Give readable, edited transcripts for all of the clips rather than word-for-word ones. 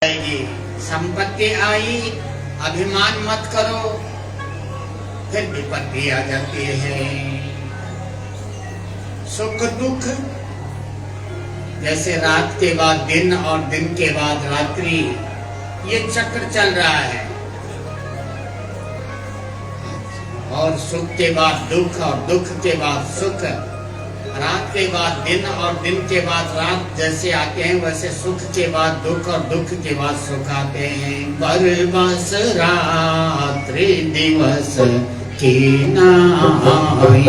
आएगी, संपत्ति आई, अभिमान मत करो, फिर विपत्ति आ जाती है। सुख दुख जैसे रात के बाद दिन और दिन के बाद रात्रि, ये चक्र चल रहा है। और सुख के बाद दुख और दुख के बाद सुख, रात के बाद दिन और दिन के बाद रात जैसे आते हैं, वैसे सुख के बाद दुख और दुख के बाद सुख आते हैं। बरबस रात्रि दिवस की नाई,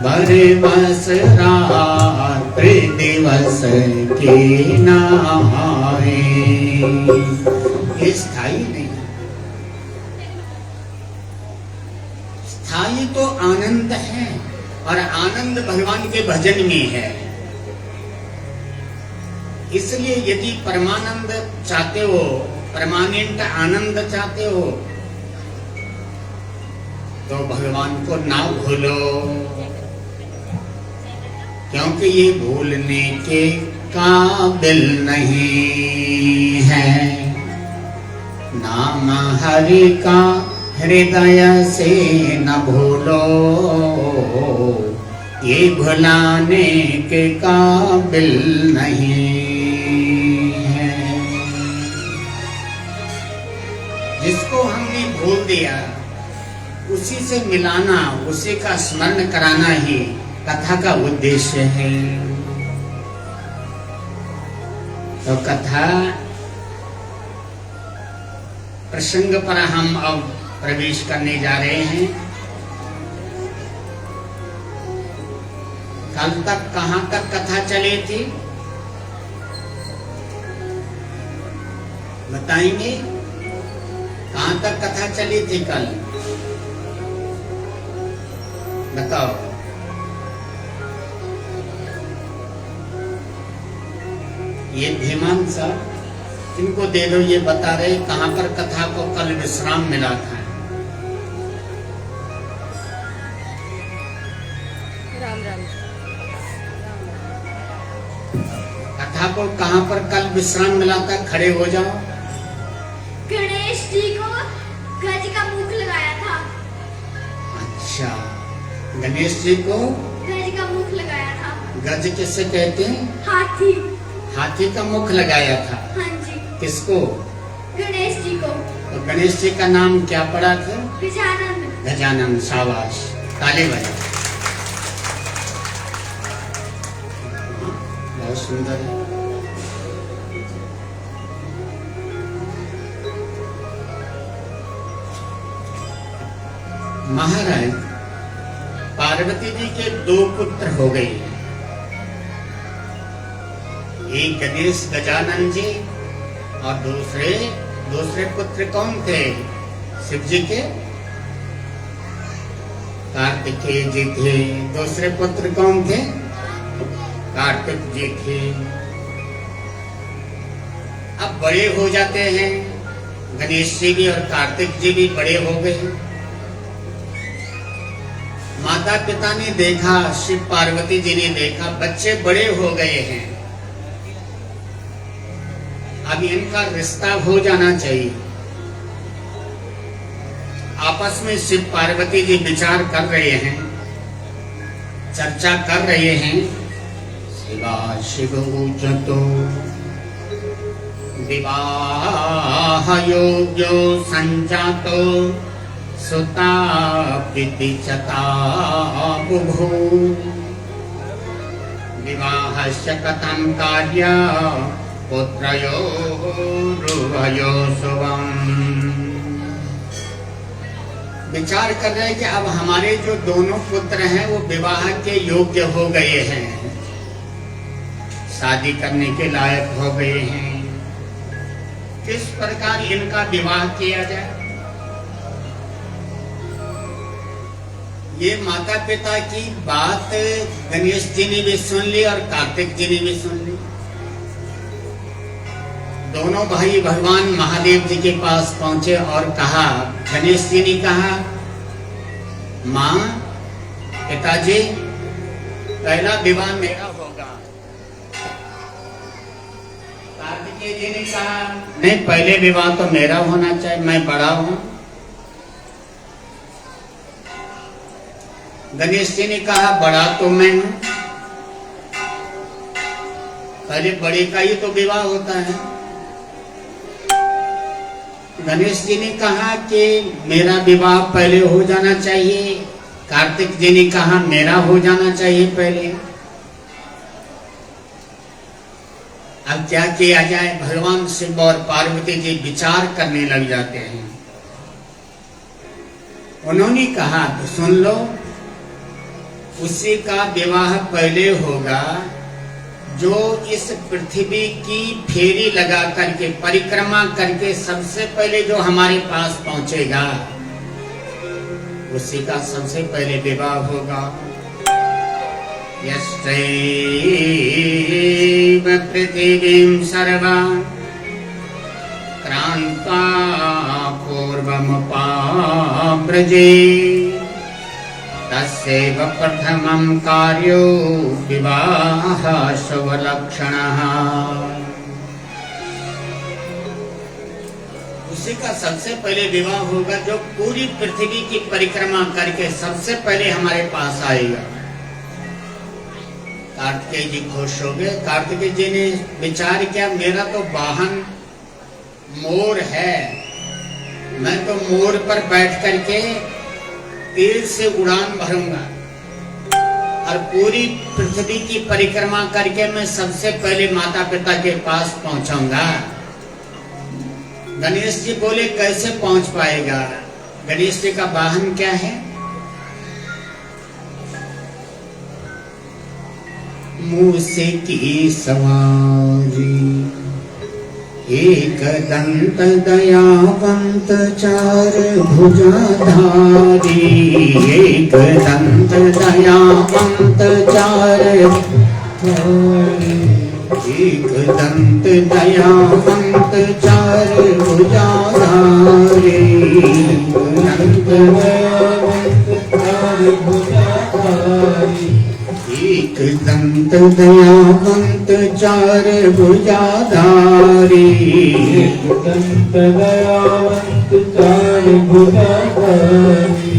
बरबस रात्रि दिवस की नाई। ये स्थायी नहीं, स्थायी तो आनंद है, और आनंद भगवान के भजन में है। इसलिए यदि परमानंद चाहते हो, परमानेंट आनंद चाहते हो, तो भगवान को ना भूलो, क्योंकि ये भूलने के काबिल नहीं है। नाम हरि का हृदय से न भूलो, ये भुलाने के काबिल नहीं है। जिसको हमने भूल दिया, उसी से मिलाना, उसी का स्मरण कराना ही कथा का उद्देश्य है। तो कथा प्रसंग पर हम अब प्रवेश करने जा रहे हैं। कल तक कहां तक कथा चली थी बताएंगे? कहां तक कथा चली थी कल? बताओ। ये धीमान साहब इनको दे दो, ये बता रहे कहां पर कथा को कल विश्राम मिला था। राम राम। कथा को कहां पर कल विश्राम मिला था? खड़े हो जाओ। गणेश जी को गज का मुख लगाया था। अच्छा, गणेश जी को गज का मुख लगाया था। गज किसे कहते हैं? हाथी। हाथी का मुख लगाया था। हाँ जी। किसको? गणेश जी को। तो गणेश जी का नाम क्या पड़ा था? गजानन। गजानन। शाबाश, ताली बजाओ। बहुत सुंदर है। महाराज पार्वती जी के दो पुत्र हो गए। एक गणेश गजानन जी, और दूसरे पुत्र कौन थे? शिव जी के कार्तिकेय जी थे। दूसरे पुत्र कौन थे? कार्तिक जी थे। अब बड़े हो जाते हैं, गणेश जी भी और कार्तिक जी भी बड़े हो गए। माता पिता ने देखा, शिव पार्वती जी ने देखा, बच्चे बड़े हो गए हैं, अब इनका रिश्ता हो जाना चाहिए। आपस में शिव पार्वती जी विचार कर रहे हैं, चर्चा कर रहे हैं। शिवा शिव उचतो विवाह योग्यो संजातो सुता प्रीति चता बुभू विवाहस्य कथं कार्य पुत्रयो रुभयो शुभम। विचार कर रहे हैं कि अब हमारे जो दोनों पुत्र हैं वो विवाह के योग्य हो गए हैं, शादी करने के लायक हो गए हैं। किस प्रकार इनका विवाह किया जाए? ये माता पिता की बात गणेश जी ने भी सुन ली और कार्तिक जी ने भी सुन ली। दोनों भाई भगवान महादेव जी के पास पहुंचे और कहा, गणेश जी ने कहा, माँ पिताजी पहला विवाह मेरा होगा। कार्तिकेय कार्तिकेय जी ने कहा नहीं, पहले विवाह तो मेरा होना चाहिए, मैं बड़ा हूं। गणेश जी ने कहा बड़ा तो मैं हूं, पहले बड़े का ही तो विवाह होता है। गणेश जी ने कहा कि मेरा विवाह पहले हो जाना चाहिए। कार्तिक जी ने कहा मेरा हो जाना चाहिए पहले। अब क्या किया जाए? भगवान शिव और पार्वती जी विचार करने लग जाते हैं। उन्होंने कहा तो सुन लो, उसी का विवाह पहले होगा जो इस पृथ्वी की फेरी लगा करके परिक्रमा करके सबसे पहले जो हमारे पास पहुंचेगा, उसी का सबसे पहले विवाह होगा। यस्त्रैव पृथिवीं सर्वां क्रांता पूर्वमुपाव्रजे तस्यैव प्रथमं कार्यो विवाह शुभलक्षणः। उसी का सबसे पहले विवाह होगा जो पूरी पृथ्वी की परिक्रमा करके सबसे पहले हमारे पास आएगा। कार्तिकेय जी खुश हो गए। कार्तिकेय जी ने विचार किया मेरा तो वाहन मोर है, मैं तो मोर पर बैठ करके तीर से उड़ान भरूंगा और पूरी पृथ्वी की परिक्रमा करके मैं सबसे पहले माता पिता के पास पहुंचाऊंगा। गणेश जी बोले कैसे पहुंच पाएगा? गणेश जी का वाहन क्या है? मूसे की सवारी, एक दंत दयावंत चार भुजाधारी। एक दंत दयावंत चार, एक दंत दयावंत चार भुजाधारी। दंत दयावंत चार भुजाधारी, एक दंत दयावंत चार भुजाधारी। एक दंत दयावंत चार भुजाधारी।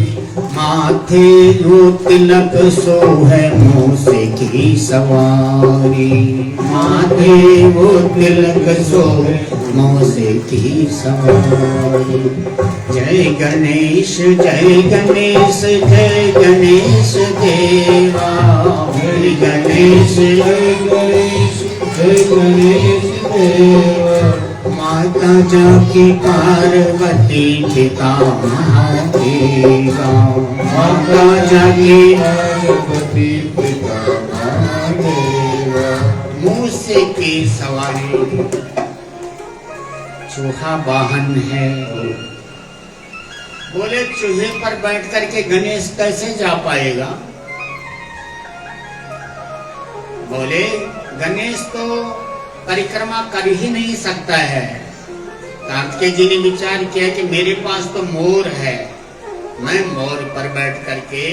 माथे जो तिलक सोहे मूसे की सवारी। माथे वो तिलक सोहे मूसे की सवारी। जय गणेश जय गणेश जय गणेश देवा। जय गणेश जय गणेश जय गणेश देवा। माता जाकी पार्वती पिता महादेवा। माता जाकी पार्वती पिता महादेवा। मूसे की सवारी, चूहा वाहन है। बोले चूहे पर बैठ करके गणेश कैसे जा पाएगा? बोले गणेश तो परिक्रमा कर ही नहीं सकता है। कार्तिकेय जी ने विचार किया कि मेरे पास तो मोर है, मैं मोर पर बैठ करके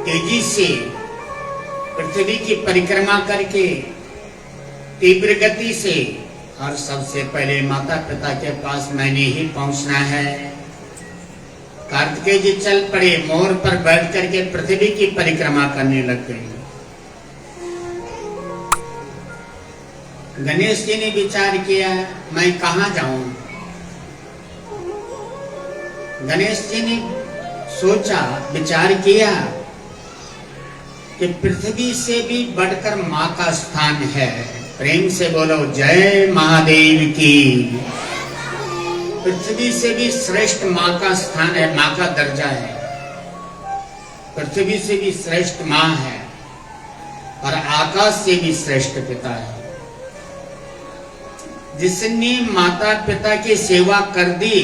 तेजी से पृथ्वी की परिक्रमा करके तीव्र गति से और सबसे पहले माता पिता के पास मैंने ही पहुंचना है। कार्तिकेय जी चल पड़े, मोर पर बैठ करके पृथ्वी की परिक्रमा करने लग गए। गणेश जी ने विचार किया मैं कहां जाऊं? गणेश जी ने सोचा, विचार किया कि पृथ्वी से भी बढ़कर मां का स्थान है। प्रेम से बोलो जय महादेव की। पृथ्वी से भी श्रेष्ठ मां का स्थान है, मां का दर्जा है। पृथ्वी से भी श्रेष्ठ मां है और आकाश से भी श्रेष्ठ पिता है। जिसने माता पिता की सेवा कर दी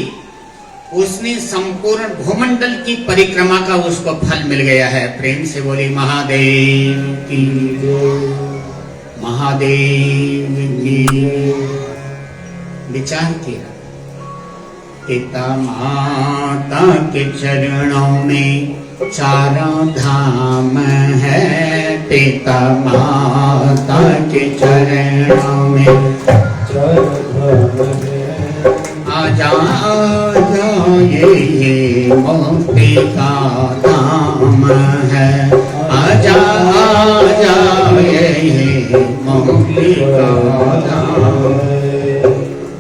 उसने संपूर्ण भूमंडल की परिक्रमा का उसको फल मिल गया है। प्रेम से बोली महादेव की जय, महादेव की। विचार किया पिता माता के चरणों में चारों धाम है पिता माता के चरणों में। आजा आजा ये मुक्ति का धाम है। आजा आजा ये मुक्ति का धाम।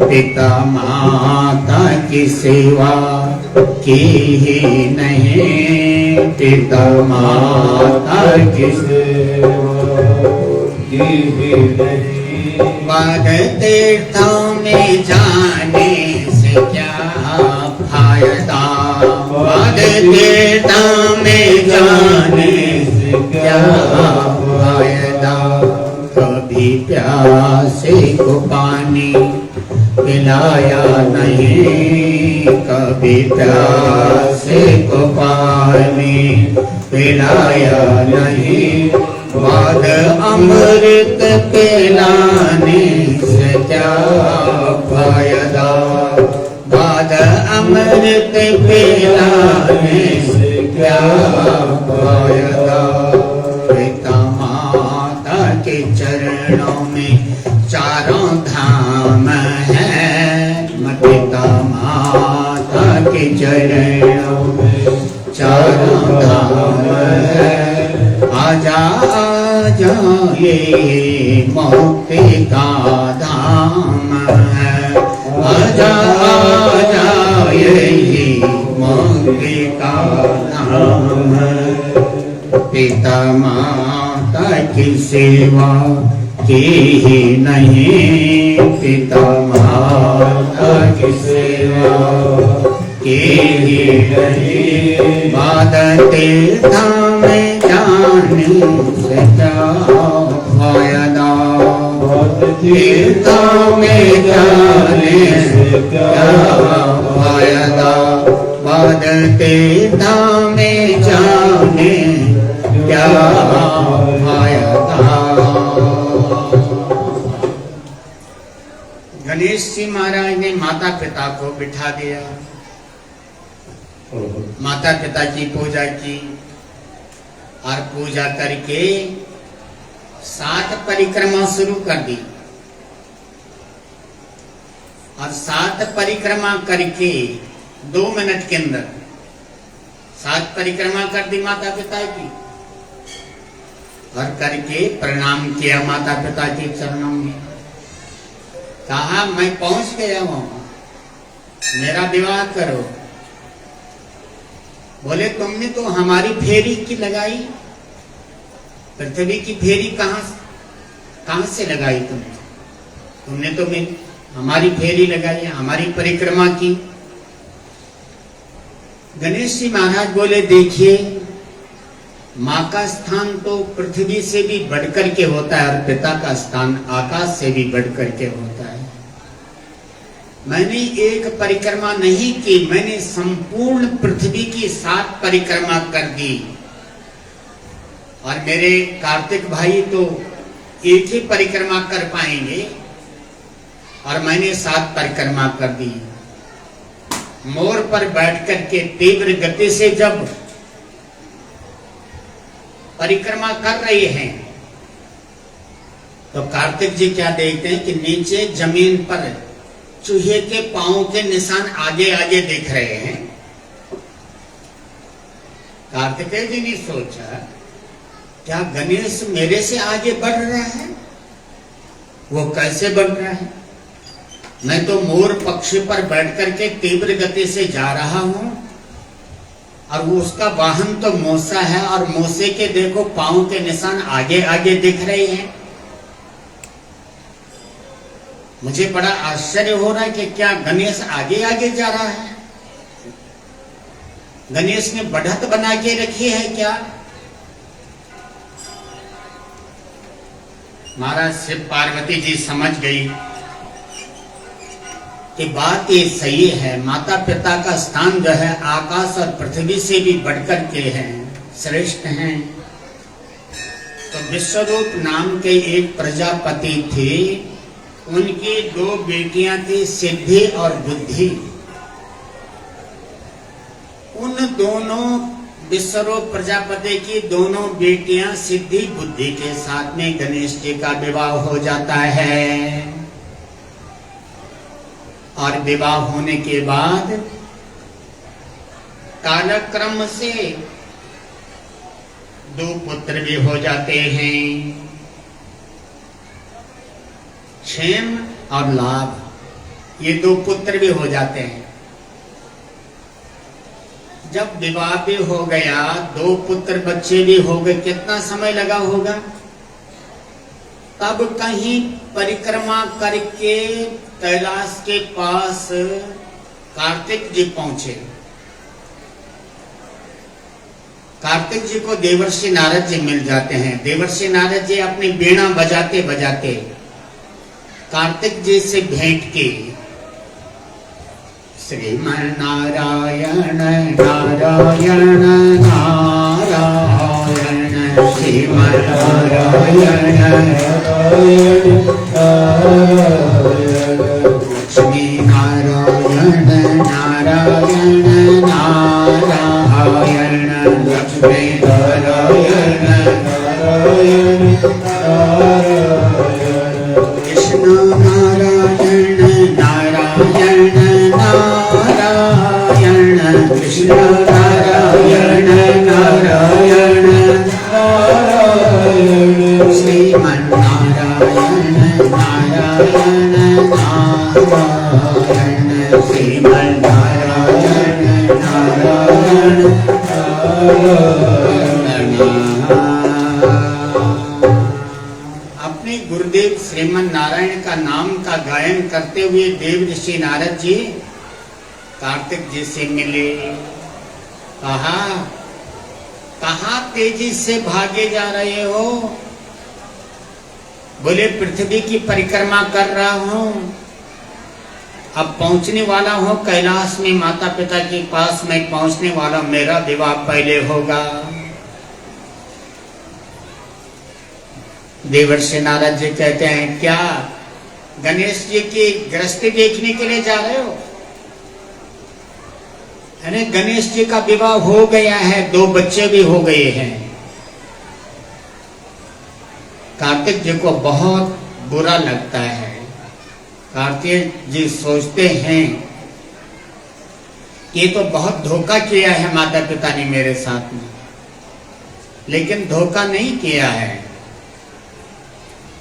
पिता माता की सेवा की ही नहीं, पिता माता की सेवा की ही नहीं। बाद तीर्थों में जाने से क्या फायदा, बाद तीर्थों में जाने से क्या फायदा। कभी प्यासे को पानी पिलाया नहीं, कभी प्यासे को पानी पिलाया नहीं। बाद अमृत पिलाने से क्या फायदा, बाद अमृत पिलाने से क्या फायदा। पिता माता के चरणों में चारों धाम है, पिता माता के चरणों में चारों धाम है। आजा आजा ये मुक्ति का धाम है। आजा आजा ये मुक्ति का धाम है। पिता माता की सेवा की ही नहीं, पिता माता की सेवा की ही नहीं। बाद तीर्था में जाने से क्या फायदा, तीर्था में जाने से क्या फायदा। बाद तीर्था में जाने क्या फायदा। गणेश जी महाराज ने माता पिता को बिठा दिया, माता पिता की पूजा की और पूजा करके 7 परिक्रमा शुरू कर दी। और 7 परिक्रमा करके 2 मिनट के अंदर 7 परिक्रमा कर दी माता पिता की, और करके प्रणाम किया माता पिता के चरणों में। कहा मैं पहुंच गया हूं, मेरा विवाह करो। बोले तुमने तो हमारी फेरी की लगाई, पृथ्वी की फेरी कहां से लगाई तुमने? तुमने तो हमारी फेरी लगाई, हमारी परिक्रमा की। गणेश जी महाराज बोले देखिए, माँ का स्थान तो पृथ्वी से भी बढ़कर के होता है और पिता का स्थान आकाश से भी बढ़कर के होता है। मैंने एक परिक्रमा नहीं की, मैंने संपूर्ण पृथ्वी की 7 परिक्रमा कर दी। और मेरे कार्तिक भाई तो एक ही परिक्रमा कर पाएंगे, और मैंने 7 परिक्रमा कर दी। मोर पर बैठ करके तीव्र गति से जब परिक्रमा कर रहे हैं तो कार्तिक जी क्या देखते हैं कि नीचे जमीन पर चूहे के पांव के निशान आगे आगे दिख रहे हैं। कार्तिकेय जी ने सोचा क्या गणेश मेरे से आगे बढ़ रहा है? वो कैसे बढ़ रहा है? मैं तो मोर पक्षी पर बैठ करके तीव्र गति से जा रहा हूं, और वो उसका वाहन तो मूसा है, और मूसे के देखो पांव के निशान आगे आगे दिख रहे हैं। मुझे बड़ा आश्चर्य हो रहा है कि क्या गणेश आगे आगे जा रहा है? गणेश ने बढ़त बना के रखी है क्या? महाराज शिव पार्वती जी समझ गई कि बात ये सही है, माता पिता का स्थान जो है आकाश और पृथ्वी से भी बढ़कर के हैं, श्रेष्ठ हैं। तो विश्वरूप नाम के एक प्रजापति थे, उनकी 2 बेटियां थी, सिद्धि और बुद्धि। उन दोनों विश्वरूप प्रजापति की दोनों बेटियां सिद्धि बुद्धि के साथ में गणेश जी का विवाह हो जाता है। और विवाह होने के बाद कालक्रम से 2 पुत्र भी हो जाते हैं, क्षेम और लाभ। ये 2 पुत्र भी हो जाते हैं। जब विवाह भी हो गया, 2 पुत्र बच्चे भी हो गए, कितना समय लगा होगा? तब कहीं परिक्रमा करके कैलाश के पास कार्तिक जी पहुंचे। कार्तिक जी को देवर्षि नारद जी मिल जाते हैं। देवर्षि नारद जी अपनी वीणा बजाते बजाते कार्तिक जी से भेंट की। श्रीमन नारायण नारायण नारायण, श्रीमन नारायण नारायण लक्ष्मी नारायण नारायण नारायण, लक्ष्मी नारायण नारायण नारायण, कृष्ण नारायण नारायण नारायण, कृष्ण नारायण नारायण नारायण, श्रीमन नारायण नारायण नारायण, श्रीमन नारायण नारायण नारायण। अपने गुरुदेव श्रीमन नारायण का नाम का गायन करते हुए देव ऋषि नारद जी कार्तिक जी से मिले। कहा तेजी से भागे जा रहे हो? बोले पृथ्वी की परिक्रमा कर रहा हूं, अब पहुंचने वाला हूं कैलाश में, माता पिता के पास में पहुंचने वाला, मेरा विवाह पहले होगा। देवर्षि नारद जी कहते हैं, क्या गणेश जी की गृहस्थी देखने के लिए जा रहे हो? अरे गणेश जी का विवाह हो गया है, 2 बच्चे भी हो गए हैं। कार्तिक जी को बहुत बुरा लगता है। कार्तिक जी सोचते हैं ये तो बहुत धोखा किया है माता पिता ने मेरे साथ में, लेकिन धोखा नहीं किया है।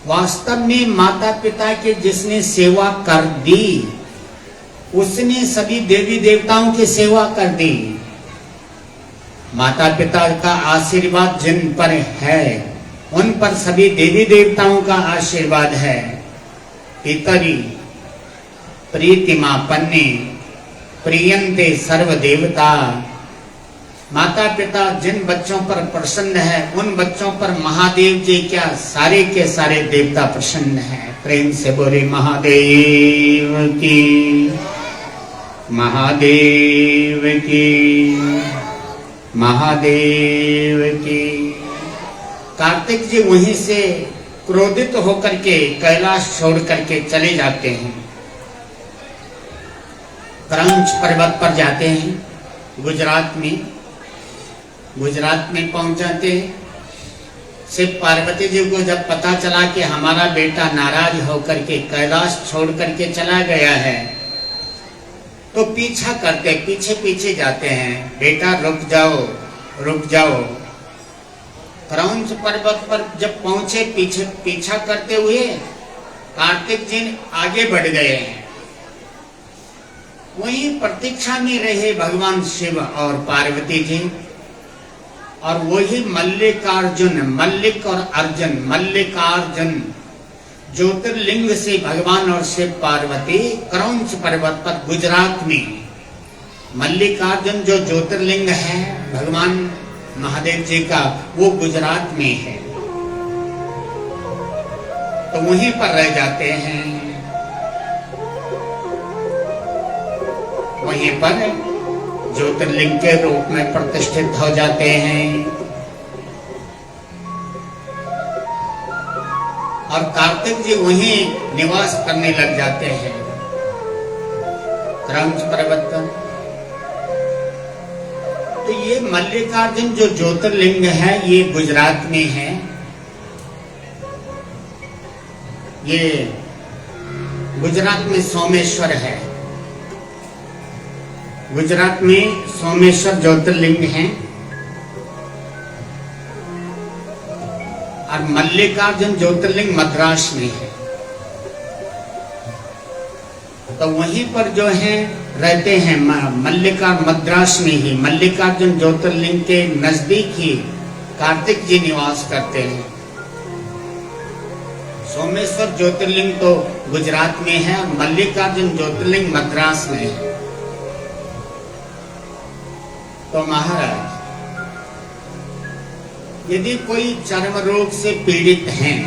वास्तव में माता पिता की जिसने सेवा कर दी उसने सभी देवी देवताओं की सेवा कर दी। माता पिता का आशीर्वाद जिन पर है उन पर सभी देवी देवताओं का आशीर्वाद है। पितरी प्रीतिमापन्ने प्रियंते सर्व देवता। माता पिता जिन बच्चों पर प्रसन्न है उन बच्चों पर महादेव जी क्या सारे के सारे देवता प्रसन्न हैं। प्रेम से बोले महादेव की, महादेव की, महादेव की। कार्तिक जी वहीं से क्रोधित होकर के कैलाश छोड़ करके चले जाते हैं। क्रंच पर्वत पर जाते हैं, गुजरात में पहुंच जाते हैं। शिव पार्वती जी को जब पता चला कि हमारा बेटा नाराज होकर के कैलाश छोड़ करके चला गया है तो पीछा करते, पीछे पीछे जाते हैं। बेटा रुक जाओ, रुक जाओ। क्रंच पर्वत पर जब पहुंचे पीछे पीछा करते हुए कार्तिक जी आगे बढ़ गए हैं। वहीं प्रतीक्षा में रहे भगवान शिव और पार्वती जी, और वही मल्लिकार्जुन, मल्लिक और अर्जुन, मल्लिकार्जुन ज्योतिर्लिंग से भगवान और शिव पार्वती क्रंच पर्वत पर गुजरात में, मल्लिकार्जुन जो ज्योतिर्लिंग है भगवान महादेव जी का, वो गुजरात में है। तो वहीं पर रह जाते हैं। वहीं पर ज्योतिर्लिंग के रूप में प्रतिष्ठित हो जाते हैं। और कार्तिक जी वहीं निवास करने लग जाते हैं क्रंच पर्वत पर। तो ये मल्लिकार्जुन जो ज्योतिर्लिंग है ये गुजरात में है। ये गुजरात में सोमेश्वर है। गुजरात में सोमेश्वर ज्योतिर्लिंग है और मल्लिकार्जुन ज्योतिर्लिंग मद्रास में है। तो वहीं पर जो है रहते हैं मद्रास में ही मल्लिकार्जुन ज्योतिर्लिंग के नजदीक ही कार्तिक जी निवास करते हैं। सोमेश्वर ज्योतिर्लिंग तो गुजरात में है और मल्लिकार्जुन ज्योतिर्लिंग मद्रास में है। तो महाराज, यदि कोई चर्म रोग से पीड़ित हैं,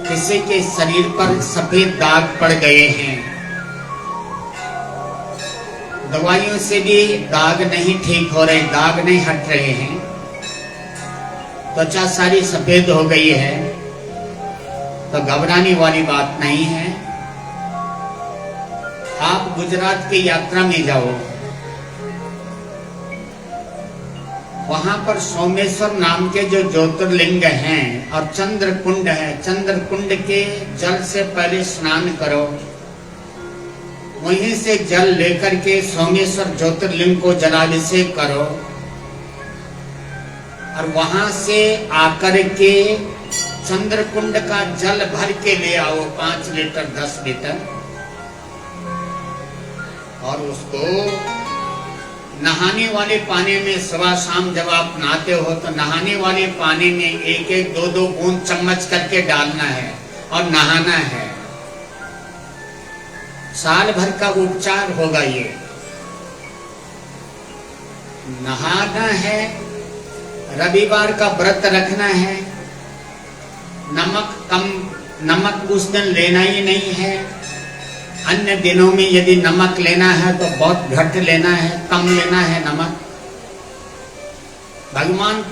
किसी के शरीर पर सफेद दाग पड़ गए हैं, दवाइयों से भी दाग नहीं ठीक हो रहे, दाग नहीं हट रहे हैं, त्वचा सारी सफेद हो गई है, तो घबराने वाली बात नहीं है। आप गुजरात की यात्रा में जाओ, वहां पर सोमेश्वर नाम के जो ज्योतिर्लिंग हैं और चंद्र कुंड है, चंद्र कुंड के जल से पहले स्नान करो। वहीं से जल लेकर के सोमेश्वर ज्योतिर्लिंग को जलाभिषेक करो और वहां से आकर के चंद्र कुंड का जल भर के ले आओ, 5 लीटर 10 लीटर, और उसको नहाने वाले पानी में सुबह शाम जब आप नहाते हो तो नहाने वाले पानी में 1-1 2-2 बूंद चम्मच करके डालना है और नहाना है। साल भर का उपचार होगा ये। नहाना है, रविवार का व्रत रखना है, नमक उस दिन लेना ही नहीं है। अन्य दिनों में यदि नमक लेना है तो बहुत घट लेना है, कम लेना है नमक। भगवान